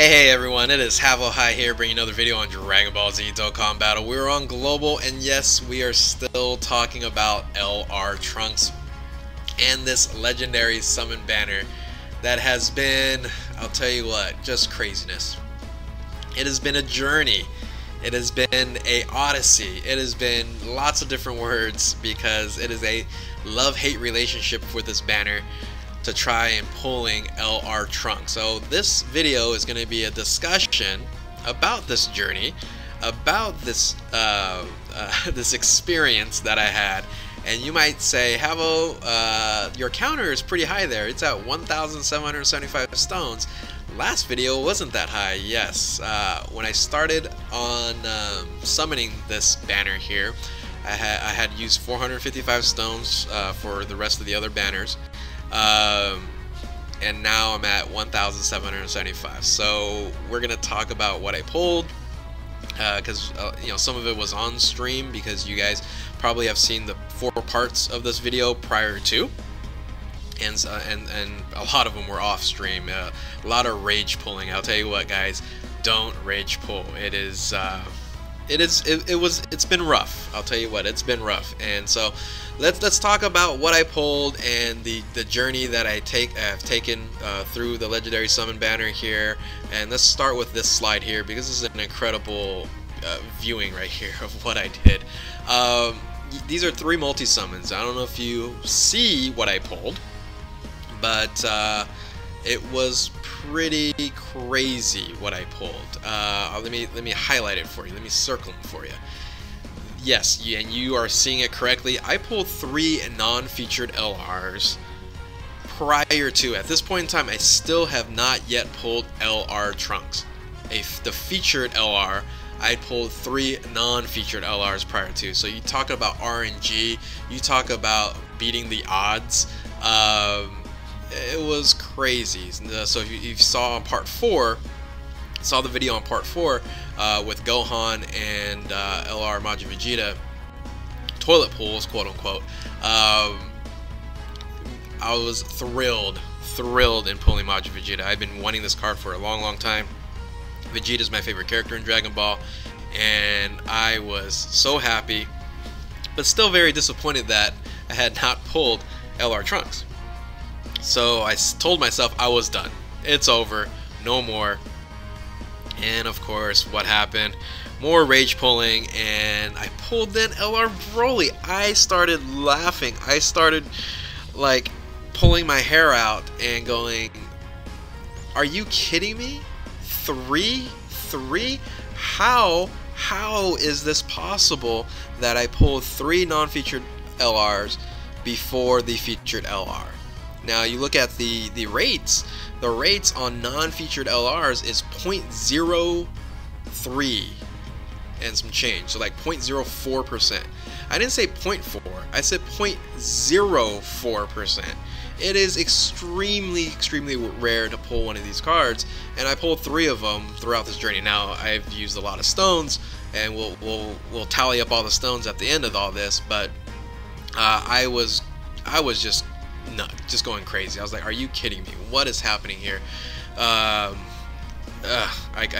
Hey everyone, it is Havo High here bringing another video on Dragon Ball Z Dokkan Battle. We're on Global, and yes, we are still talking about LR Trunks and this legendary summon banner that has been, I'll tell you what, just craziness. It has been a journey. It has been a Odyssey. It has been lots of different words because it is a love-hate relationship with this banner to try and pulling LR Trunks. So this video is going to be a discussion about this journey, about this this experience that I had. And you might say, Havo, your counter is pretty high there. It's at 1,775 stones. Last video wasn't that high. Yes, when I started on summoning this banner here, I had used 455 stones for the rest of the other banners. And now I'm at 1,775. So we're gonna talk about what I pulled, because you know, some of it was on stream because you guys probably have seen the 4 parts of this video prior to, and a lot of them were off stream. A lot of rage pulling. I'll tell you what, guys, don't rage pull. It's been rough. I'll tell you what, it's been rough. And so let's talk about what I pulled and the journey that I've taken through the legendary summon banner here. And let's start with this slide here because this is an incredible viewing right here of what I did. These are 3 multi summons. I don't know if you see what I pulled, but it was pretty crazy what I pulled. Let me highlight it for you. Let me circle them for you. Yes, and you are seeing it correctly. I pulled 3 non-featured LRs prior to. At this point in time, I still have not yet pulled LR Trunks. The featured LR, I pulled 3 non-featured LRs prior to. So you talk about RNG, you talk about beating the odds. It was crazy. So if you saw on part 4, saw the video on part 4 with Gohan and LR Majin Vegeta toilet pools, quote unquote, I was thrilled in pulling Majin Vegeta. I've been wanting this card for a long time. Vegeta is my favorite character in Dragon Ball, and I was so happy, but still very disappointed that I had not pulled LR Trunks. So I told myself I was done. It's over. No more. And of course, what happened? More rage pulling, and I pulled then LR Broly. I started laughing. I started like pulling my hair out and going, "Are you kidding me? 3? How is this possible that I pulled 3 non-featured LRs before the featured LR?" Now you look at the rates. The rates on non-featured LRs is 0.03 and some change, so like 0.04%. I didn't say 0.4, I said 0.04%. It is extremely rare to pull one of these cards, and I pulled 3 of them throughout this journey. Now I've used a lot of stones, and we'll tally up all the stones at the end of all this, but I was just going crazy. I was like, "Are you kidding me? What is happening here?" I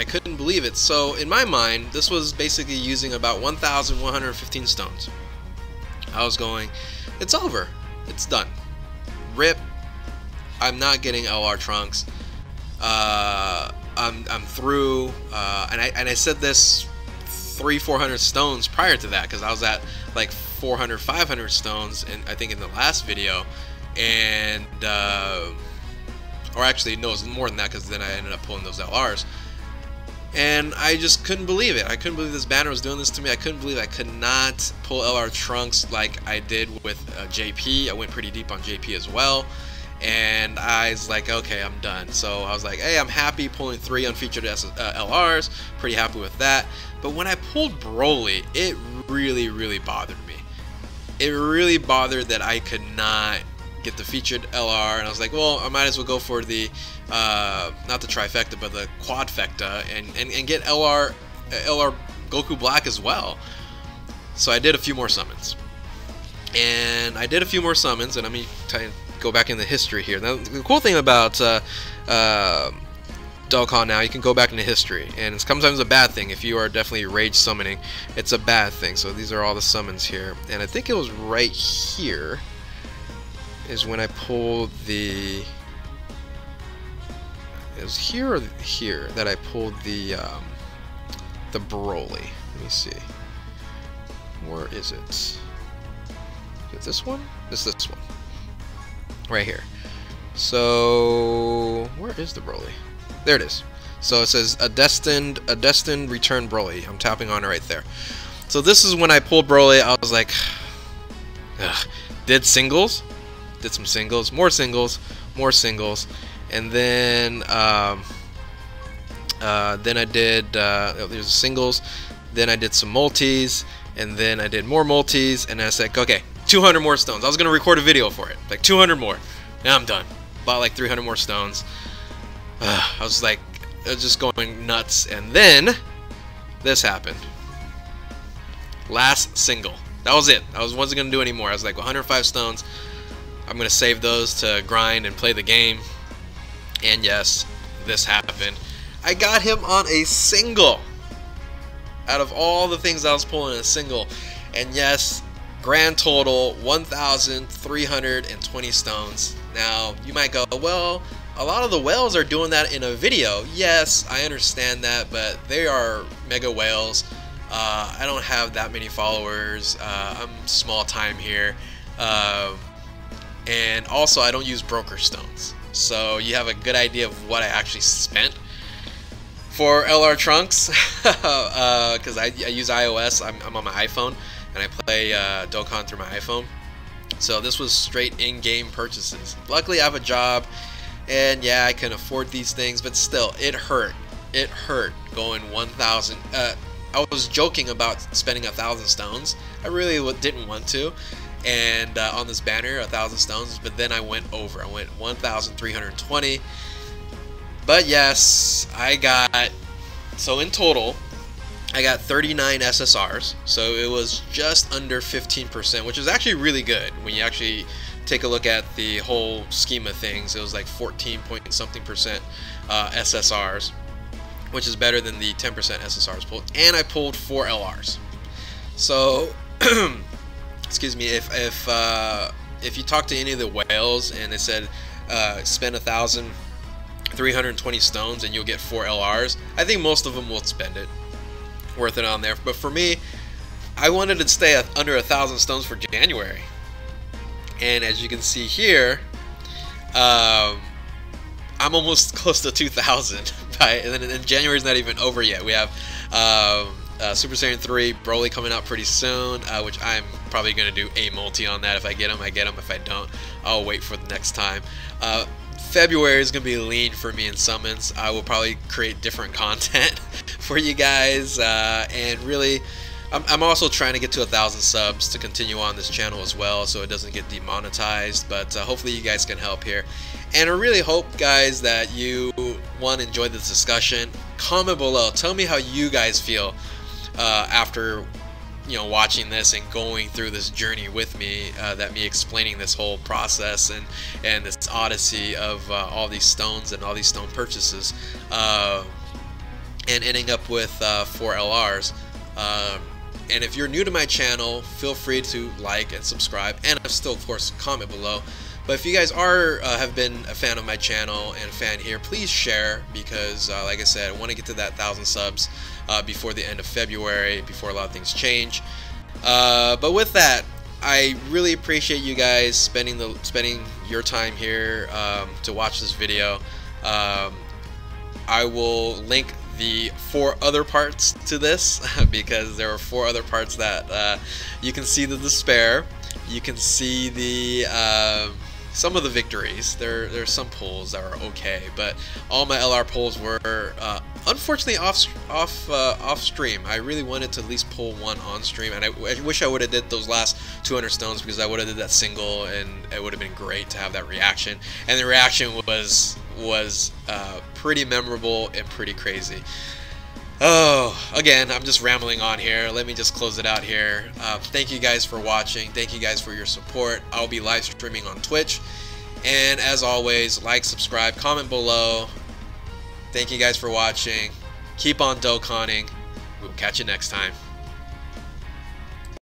couldn't believe it. So in my mind, this was basically using about 1,115 stones. I was going, "It's over. It's done. Rip. I'm not getting LR Trunks. I'm through." And I said this 300-400 stones prior to that, because I was at like 400-500 stones, and I think in the last video. And or actually no, it was more than that, because then I ended up pulling those LRs, and I just couldn't believe it. I couldn't believe this banner was doing this to me. I couldn't believe I could not pull LR Trunks like I did with JP. I went pretty deep on JP as well, and I was like, okay, I'm done. So I was like, hey, I'm happy pulling 3 unfeatured LRs, pretty happy with that. But when I pulled Broly, it really bothered me. It really bothered that I could not get the featured LR, and I was like, well, I might as well go for the not the trifecta, but the quadfecta, and get LR Goku Black as well. So I did a few more summons, and let me go back in the history here. Now, the cool thing about Dokkan now, you can go back into history, and it's sometimes a bad thing. If you are definitely rage summoning, it's a bad thing. So these are all the summons here, and I think it was right here is when I pulled the, it was here or here that I pulled the Broly. Let me see, where is it? Is it this one? It's this one right here. So where is the Broly? There it is. So it says a destined return Broly. I'm tapping on it right there. So this is when I pulled Broly. I was like, ugh. Did singles, did some singles, more singles, and then I did there's singles. Then I did some multis, and then I did more multis, and I said, okay, 200 more stones. I was gonna record a video for it, like 200 more. Now I'm done. Bought like 300 more stones. I was like, I was just going nuts, and then this happened. Last single. That was it. I wasn't gonna do any more. I was like, 105 stones. I'm gonna save those to grind and play the game. And yes, this happened. I got him on a single. Out of all the things I was pulling, a single. And yes, grand total 1,320 stones. Now you might go, well, a lot of the whales are doing that in a video. Yes, I understand that, but they are mega whales. I don't have that many followers. I'm small time here, and also I don't use broker stones, so you have a good idea of what I actually spent for LR Trunks, because I use iOS. I'm on my iPhone, and I play Dokkan through my iPhone. So this was straight in-game purchases. Luckily, I have a job, and yeah, I can afford these things, but still, it hurt. It hurt going 1,000. I was joking about spending 1,000 stones. I really didn't want to, and on this banner, 1,000 stones. But then I went over. I went 1,320. But yes, I got. So in total, I got 39 SSRs. So it was just under 15%, which is actually really good when you actually take a look at the whole scheme of things. It was like 14 point something percent SSRs, which is better than the 10% SSRs pulled. And I pulled 4 LRs. So, excuse me, if you talk to any of the whales and they said spend 1,320 stones and you'll get 4 LRs, I think most of them will spend it. Worth it on there. But for me, I wanted to stay under 1,000 stones for January. And as you can see here, I'm almost close to 2,000. And January's not even over yet. We have Super Saiyan 3 Broly coming out pretty soon, which I'm probably going to do a multi on that. If I get them, I get them. If I don't, I'll wait for the next time. February is going to be lean for me in summons. I will probably create different content for you guys, and really, I'm also trying to get to 1,000 subs to continue on this channel as well, so it doesn't get demonetized. But hopefully you guys can help here. And I really hope, guys, that you, one, enjoy this discussion. Comment below. Tell me how you guys feel after, you know, watching this and going through this journey with me, that me explaining this whole process and this odyssey of all these stones and all these stone purchases, and ending up with 4 LRs. And if you're new to my channel, feel free to like and subscribe, and still, of course, comment below. But if you guys are have been a fan of my channel and a fan here, please share, because like I said, I want to get to that 1,000 subs before the end of February, before a lot of things change. But with that, I really appreciate you guys spending your time here to watch this video. I will link the 4 other parts to this because there are 4 other parts that you can see the despair, you can see the some of the victories. There's some pulls that are okay, but all my LR pulls were unfortunately off stream. I really wanted to at least pull one on stream, and I wish I would have did those last 200 stones, because I would have did that single, and it would have been great to have that reaction. And the reaction was pretty memorable and pretty crazy. Oh, again, I'm just rambling on here. Let me just close it out here. Thank you guys for watching. Thank you guys for your support. I'll be live streaming on Twitch. And as always, like, subscribe, comment below. Thank you guys for watching. Keep on Dokkaning. We'll catch you next time.